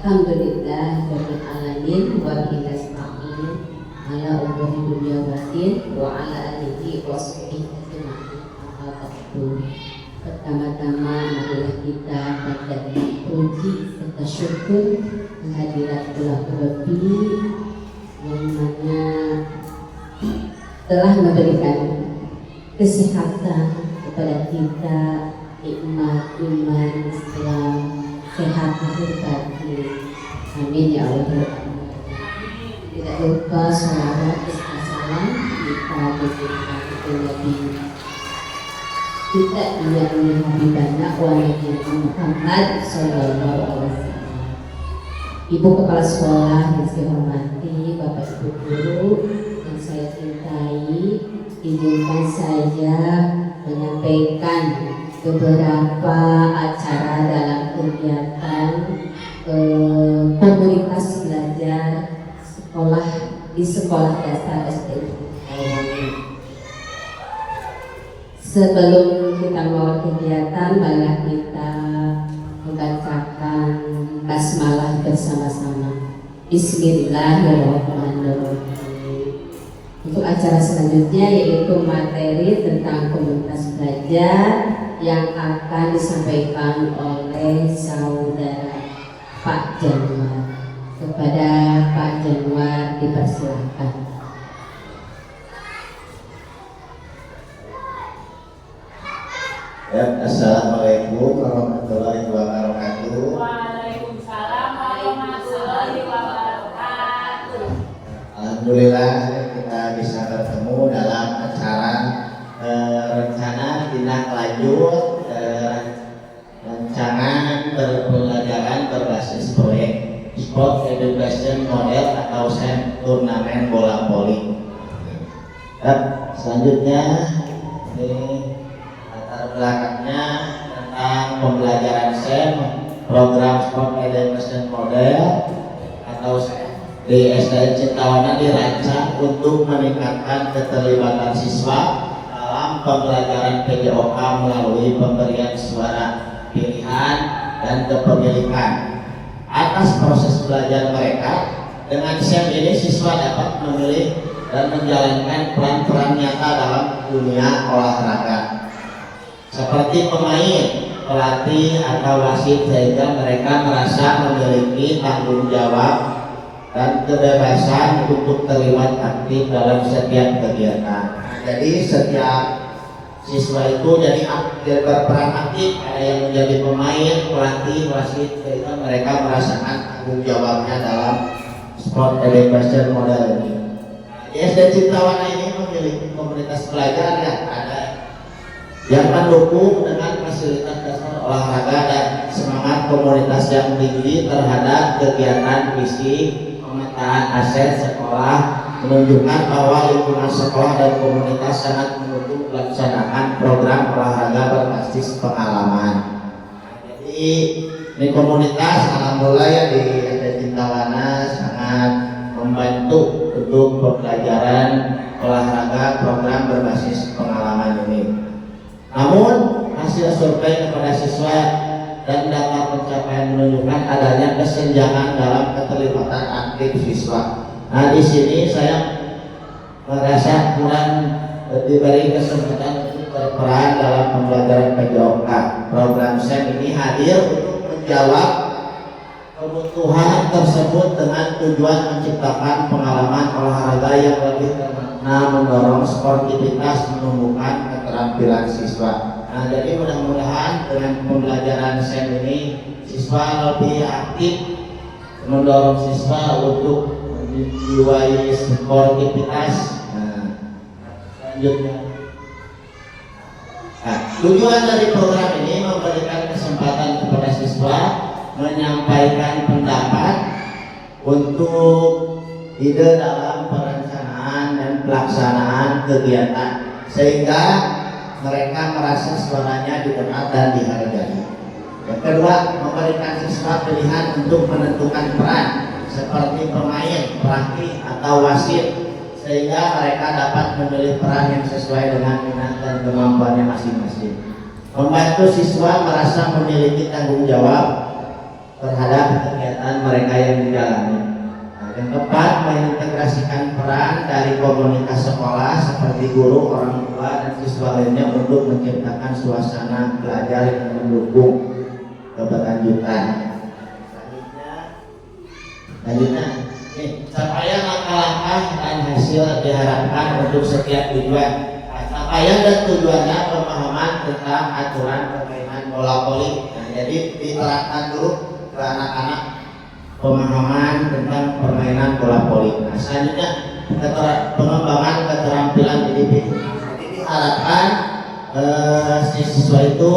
Alhamdulillah rabbil alamin wa bihi nasta'in ala umuri dunya waddin wa ala alihi wa sahbihi ajma'in. Amma ba'du. Pertama-tama marilah kita panjatkan puji serta syukur kehadirat Allah Rabbi yang mana telah memberikan kesehatan kepada kita, nikmat iman Islam, sehat lahir batin. Amin ya Allah. Tidak lupa salawat serta salam kita berikan kepada Nabi kita yang Habibana wa Nabi Muhammad sallallahu alaihi wasallam. Ibu kepala sekolah yang saya hormati, Bapak Ibu guru yang saya cintai, izinkan saya menyampaikan beberapa acara dalam kegiatan komunitas belajar sekolah di sekolah dasar SD. Sebelum kita memulai kegiatan, marilah kita membacakan basmalah bersama-sama. Bismillahirrahmanirrahim. Untuk acara selanjutnya yaitu materi tentang komunitas belajar yang akan disampaikan oleh saudara Pak Januar. Kepada Pak Januar dipersilakan. Ya, assalamualaikum warahmatullahi wabarakatuh. Waalaikumsalam warahmatullahi wabarakatuh. Alhamdulillah kita bisa bertemu dalam acara rencana tindak lanjut rancangan pembelajaran berbasis proyek Sport Education Model atau SEM turnamen bola voli. Dan selanjutnya ini belakangnya tentang pembelajaran SEM program Sport Education Model atau di SDN Cintawana dirancang untuk meningkatkan keterlibatan siswa dalam pembelajaran PJOK melalui pemberian suara pilihan dan kepemilikan atas proses belajar mereka. Dengan SEM ini siswa dapat memilih dan menjalankan peran-peran nyata dalam dunia olahraga seperti pemain, pelatih atau wasit, sehingga mereka merasa memiliki tanggung jawab dan kebebasan untuk terlibat aktif dalam setiap kegiatan. Jadi setiap siswa itu berperan aktif, ada yang menjadi pemain, pelatih, wasit, sehingga mereka merasakan tanggung jawabnya dalam Sport Education Model ini. Di SD Cintawana ini memiliki komunitas belajar yang ada yang mendukung dengan fasilitas dasar olahraga dan semangat komunitas yang tinggi terhadap kegiatan fisik, pemetaan aset sekolah, menunjukkan bahwa lingkungan sekolah dan komunitas sangat mendukung pelaksanaan program olahraga berbasis pengalaman. Jadi ini komunitas alhamdulillah ya di SD Cintawana sangat membantu untuk pembelajaran olahraga program berbasis pengalaman ini. Namun hasil survei kepada siswa dan data pencapaian menunjukkan adanya kesenjangan dalam keterlibatan aktif siswa. Nah, di sini saya merasa kurang diberi kesempatan untuk berperan dalam pembelajaran PJOK. Program SEM ini hadir untuk menjawab kebutuhan tersebut dengan tujuan menciptakan pengalaman olahraga yang lebih bermakna, mendorong sportivitas, menumbuhkan keterampilan siswa. Nah, jadi mudah-mudahan dengan pembelajaran SEM ini siswa lebih aktif, mendorong siswa untuk menjiwai sportivitas. Nah, selanjutnya, tujuan dari program ini memberikan kesempatan kepada siswa menyampaikan pendapat untuk ide dalam perencanaan dan pelaksanaan kegiatan, sehingga mereka merasa suaranya didengar dan dihargai. Yang kedua, memberikan siswa pilihan untuk menentukan peran seperti pemain, pelatih atau wasit, sehingga mereka dapat memilih peran yang sesuai dengan minat dan kemampuannya masing-masing. Membantu siswa merasa memiliki tanggung jawab terhadap kegiatan mereka yang dijalani. Nah, yang keempat, mengintegrasikan peran dari komunitas sekolah seperti guru, orang tua, dan siswa lainnya untuk menciptakan suasana belajar yang mendukung keberlanjutan. Selanjutnya, capaian langkah-langkah dan hasil diharapkan untuk setiap tujuan. Capaian dan tujuannya pemahaman tentang aturan permainan bola voli. Nah, jadi diterapkan dulu ke anak-anak pemahaman tentang permainan bola voli. Nah, selanjutnya pengembangan keterampilan individu. Jadi diharapkan siswa itu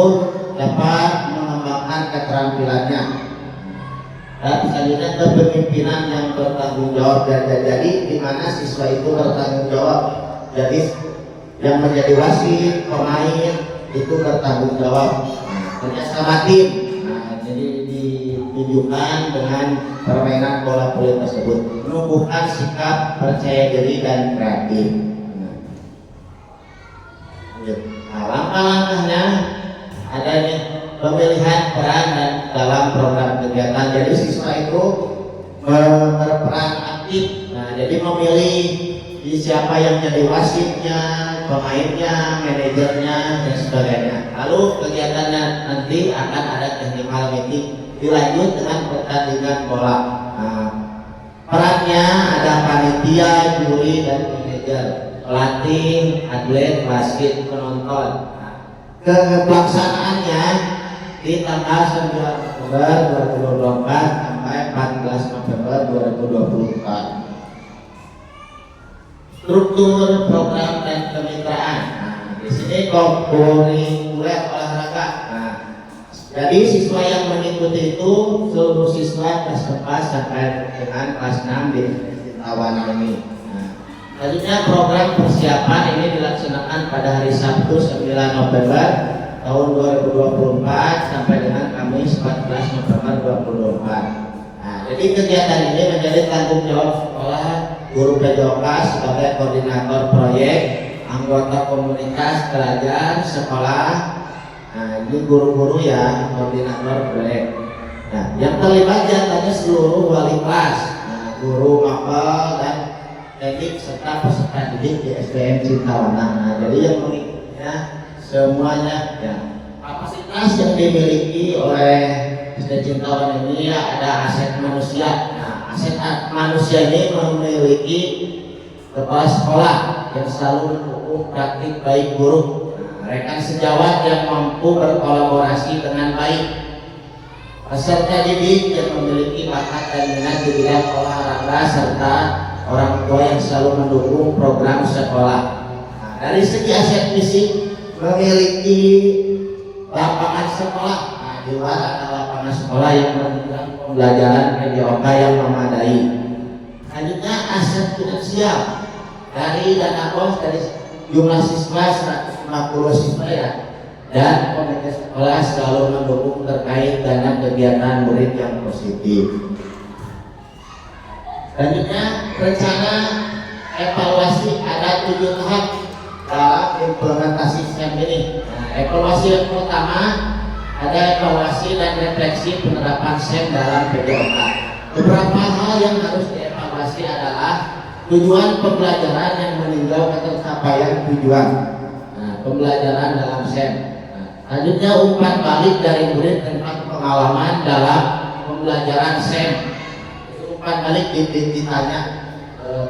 dapat mengembangkan keterampilannya. Dan selanjutnya kepemimpinan yang bertanggung jawab dan jadi di mana siswa itu bertanggung jawab. Jadi yang menjadi wasit, pemain itu bertanggung jawab. Kerjasama tim. Nah, jadi ditunjukkan dengan permainan bola voli tersebut, menumbuhkan sikap percaya diri dan kreatif. Nah, langkah-langkahnya adanya pemilihan peran dan dalam program kegiatan. Jadi siswa itu berperan aktif. Nah, jadi memilih siapa yang jadi wasitnya, pemainnya, manajernya, dan sebagainya. Lalu kegiatannya nanti akan ada technical meeting, dilanjut dengan pertandingan bola. Nah, perannya ada panitia, juri, dan manajer, pelatih, atlet, wasit, penonton. Nah, pelaksanaannya di tanggal 9 Oktober 2024 sampai 14 November 2024. Struktur program dan kemitraan. Nah, di sini kurikuler olahraga. Nah, jadi siswa yang mengikuti itu seluruh siswa kelas 4 sampai dengan kelas 6 di Tawana ini. Nah, selanjutnya program persiapan ini dilaksanakan pada hari Sabtu 9 November tahun 2024 sampai dengan Kamis 14 November 2024. Nah, jadi kegiatan ini menjadi tanggung jawab sekolah, guru PJOK sebagai koordinator proyek, anggota komunitas pelajar sekolah. Nah, ini guru-guru ya, koordinator proyek. Nah, yang terlibat jatahnya seluruh wali kelas, nah, guru, mapel, dan teknik serta peserta didik di SDN Cintawana. Nah, jadi yang mengikutinya semuanya ya. Kapasitas yang dimiliki oleh SDN Cintawana ini ya, ada aset manusia. Aset manusia ini memiliki kepala sekolah yang selalu mendukung praktik baik buruk, rekan sejawat yang mampu berkolaborasi dengan baik, peserta didik yang memiliki bakat dan minat di bidang olahraga, serta orang tua yang selalu mendukung program sekolah. Nah, dari segi aset fisik memiliki lapangan sekolah. Nah, di luar ada lapangan sekolah yang menunjang pembelajaran PJOK yang memadai. Selanjutnya aset finansial dari dana bos dari jumlah siswa 150 siswa ya, dan komite sekolah selalu mendukung terkait dana kegiatan murid yang positif. Selanjutnya rencana evaluasi ada 7 tahap dalam implementasi SEM ini. Nah, evaluasi yang pertama ada evaluasi dan refleksi penerapan SEM dalam PJOK. Beberapa hal yang harus dievaluasi adalah tujuan pembelajaran yang meninjau ketercapaian tujuan pembelajaran dalam SEM. Selanjutnya umpan balik dari murid tentang pengalaman dalam pembelajaran SEM. Umpan balik ditanya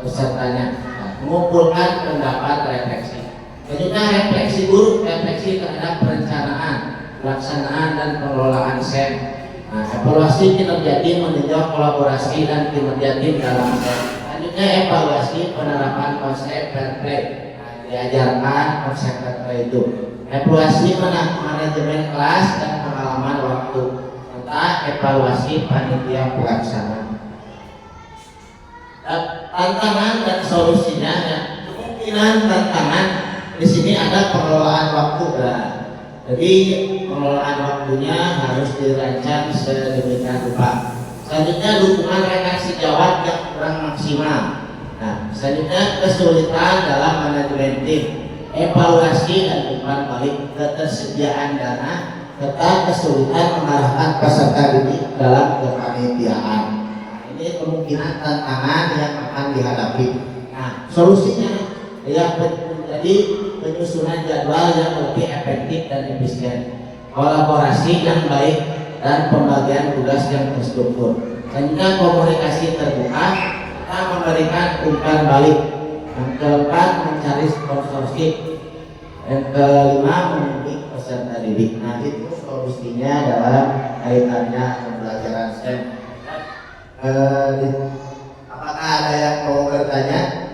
pesertanya, mengumpulkan pendapat refleksi. Selanjutnya refleksi guru, refleksi terhadap perencanaan, pelaksanaan dan pengelolaan SEM. Evaluasi kinerja tim meninjau kolaborasi dan kinerja tim dalam SEM. Selanjutnya evaluasi penerapan konsep fair play. Diajarkan konsep fair play itu. Evaluasi manajemen kelas dan pengalaman waktu, serta evaluasi panitia pelaksana. Tantangan dan solusinya, ya. Kemungkinan tantangan di sini ada pengelolaan waktu. Jadi pengelolaan waktunya harus dirancang sedemikian rupa. Selanjutnya dukungan rekan sejawat yang kurang maksimal. Nah, selanjutnya kesulitan dalam manajemen tim, evaluasi dan umpan balik, ketersediaan dana, serta kesulitan mengarahkan peserta didik dalam kepanitiaan. Ini kemungkinan tantangan yang akan dihadapi. Nah, solusinya yang menjadi penyusunan jadwal yang lebih efektif dan efisien, kolaborasi yang baik, dan pembagian tugas yang terstruktur. Sehingga komunikasi terbuka, kita memberikan umpan balik. Yang keempat, mencari sponsorship. Yang kelima, membimbing peserta didik. Nah, itu solusinya dalam kaitannya pembelajaran STEM. Apakah ada yang mau bertanya?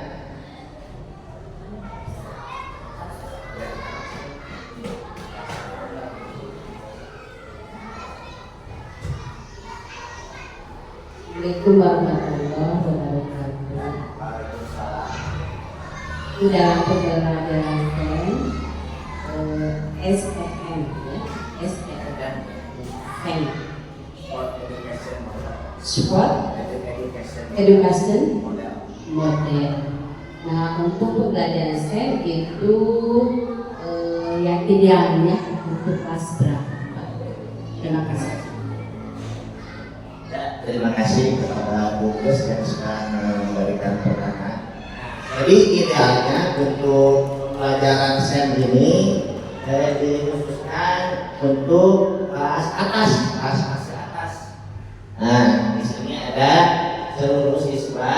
Assalamualaikum warahmatullahi wabarakatuh. Di dalam pembelajaran STM ya, STM Sport Education Model. Nah, untuk pembelajaran STEM itu yang idealnya untuk kelas berapa? Terima kasih. Terima kasih kepada Bu Gus yang sudah memberikan pertanyaan. Jadi idealnya untuk pelajaran STEM ini dikhususkan untuk kelas atas. Nah, di sini ada seluruh siswa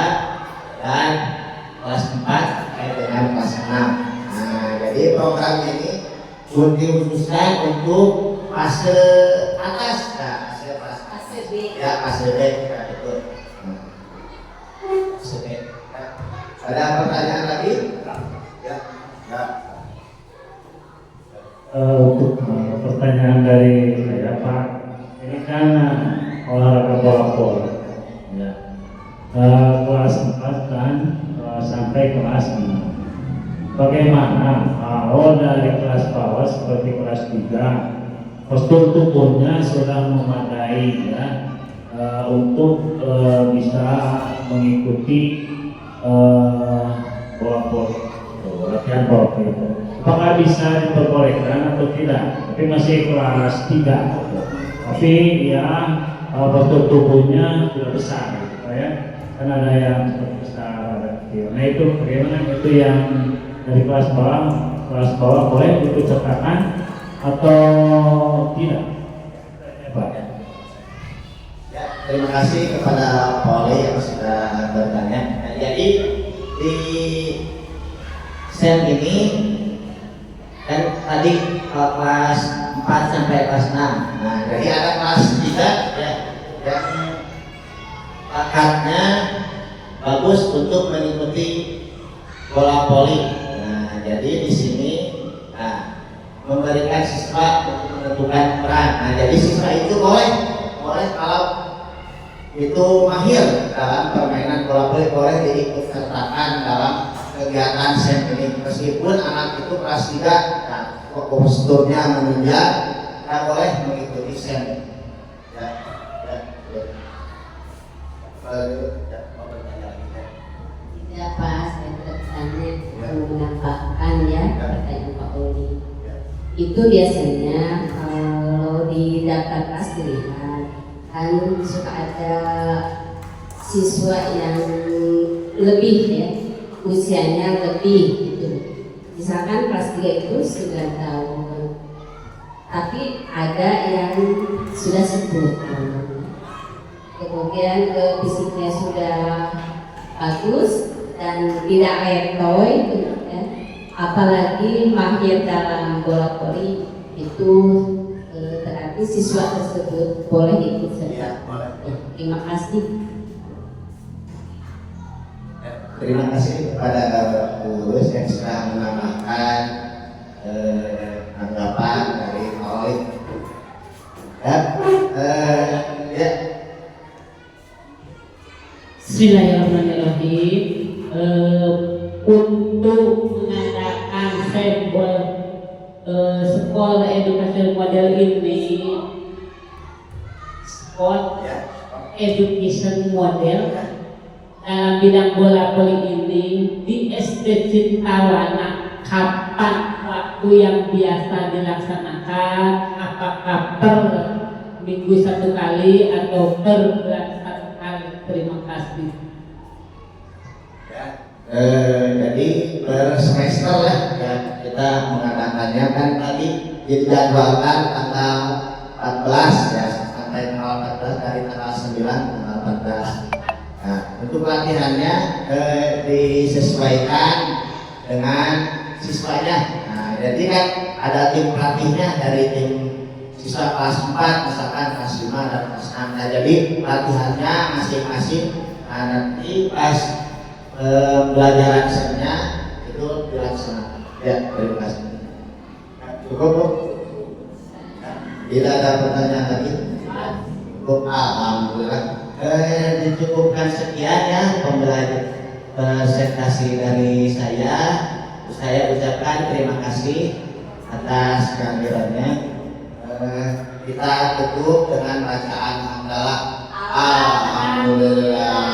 dan kelas 4 sampai dengan kelas 6. Nah, jadi program ini dikhususkan untuk fase atas. Nah, fase B. Ya, fase B. Ya, betul. Fase B. Ada pertanyaan lagi? Ya. Untuk pertanyaan dari saya, Pak, ini kan olahraga bola voli, ya. Kelas 4 kan sampai kelas 6. Bagaimana kalau dari kelas bawah seperti kelas 3 postur tubuhnya sudah memadai ya untuk bisa mengikuti bola voli, latihan bola voli. Apakah bisa diperbolehkan atau tidak? Tapi masih kelas 3. Tapi ya postur tubuhnya sudah besar gitu ya. Kan ada yang seperti besar, ada kecil. Nah itu bagaimana itu yang dari kelas bawah boleh ikut sertakan atau tidak? Pak. Ya, terima kasih kepada Pak Oli yang sudah bertanya. Nah, jadi di STEM ini kan tadi kelas 4 sampai kelas 6. Nah, jadi ada kelas 3 ya, yang bakatnya bagus untuk mengikuti bola voli. Nah, jadi di sini memberikan siswa untuk menentukan peran. Nah, jadi siswa itu boleh kalau itu mahir dalam permainan bola voli, boleh diikut sertakan dalam kegiatan STEM ini. Meskipun anak itu kelas 3 dan posturnya menunjang, tak boleh mengikuti STEM. Tidak Pak, saya bertanya menambahkan ya pertanyaan Pak Oli. Itu biasanya kalau di daftar kelas dilihat kan suka ada siswa yang lebih ya, usianya lebih gitu. Misalkan kelas 3 itu 9 tahun, tapi ada yang sudah 10 tahun. Kemudian fisiknya sudah bagus dan tidak letoy, ya. Apalagi mahir dalam bola voli itu berarti siswa tersebut boleh ikut serta. Terima kasih. Terima kasih kepada Bu Lulus yang sudah menambahkan anggapan dari Pak Oli. Ya. Bismillahirrahmanirrahim. Untuk mengadakan sampel sekolah edukasi model ini, sport education model dalam bidang bola voli ini di SD Cintawana, kapan Pak waktu yang biasa dilaksanakan, apakah per minggu 1 kali atau per bulan 1 kali? Terima kasih. Ya, jadi per semester lah ya kita mengadakannya kan tadi dijadwalkan tanggal 14 ya sampai tanggal 14 dari tanggal 9 tanggal 14. Nah, untuk latihannya disesuaikan dengan siswanya. Nah, jadi kan ada tim pelatihnya dari tim siswa kelas 4 misalkan kelas 5 dan kelas 6. Nah, jadi latihannya masing-masing. Nah, nanti pas pembelajaran sennya itu dilaksanakan. Ya, terima kasih. Cukup, Bu? Tidak ada pertanyaan lagi? Cukup, alhamdulillah. Dicukupkan sekian ya pembelajaran presentasi dari saya. Saya ucapkan terima kasih atas kehadirannya. Kita tutup dengan bacaan hamdalah. Alhamdulillah.